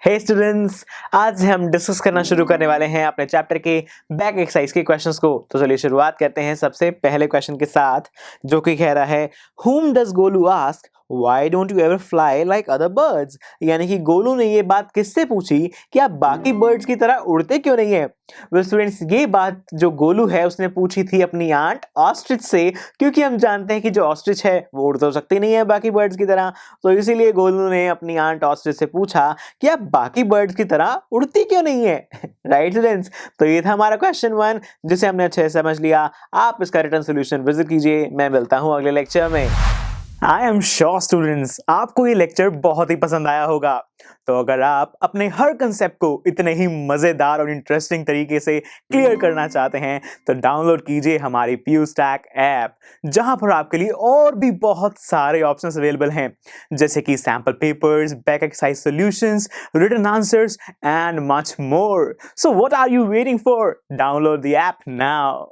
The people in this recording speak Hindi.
हे स्टूडेंट्स, आज हम डिस्कस करना शुरू करने वाले हैं अपने चैप्टर के बैक एक्सरसाइज के क्वेश्चंस को। तो चलिए शुरुआत करते हैं सबसे पहले क्वेश्चन के साथ, जो कि कह रहा है whom does Golu ask Why don't you ever fly like other birds? यानी कि गोलू ने ये बात किससे पूछी कि आप बाकी बर्ड्स की तरह उड़ते क्यों नहीं है। वेल स्टूडेंट्स, ये बात जो गोलू है उसने पूछी थी अपनी आंट ऑस्ट्रिच से, क्योंकि हम जानते हैं कि जो ऑस्ट्रिच है वो उड़ तो सकती नहीं है बाकी बर्ड्स की तरह। तो इसीलिए गोलू ने अपनी आंट ऑस्ट्रिच से पूछा कि आप बाकी बर्ड्स की तरह उड़ती क्यों नहीं है। राइट स्टूडेंट्स, तो ये था हमारा क्वेश्चन 1, जिसे हमने अच्छे से समझ लिया। आप इसका रिटर्न सोल्यूशन विजिट कीजिए। मैं मिलता हूँ अगले लेक्चर में। आई एम श्योर स्टूडेंट्स, आपको ये लेक्चर बहुत ही पसंद आया होगा। तो अगर आप अपने हर कंसेप्ट को इतने ही मजेदार और इंटरेस्टिंग तरीके से क्लियर करना चाहते हैं तो डाउनलोड कीजिए हमारी PuStack ऐप, जहां पर आपके लिए और भी बहुत सारे ऑप्शंस अवेलेबल हैं, जैसे कि sample papers, back exercise solutions, written answers and much more. So what are you waiting for? Download the app now.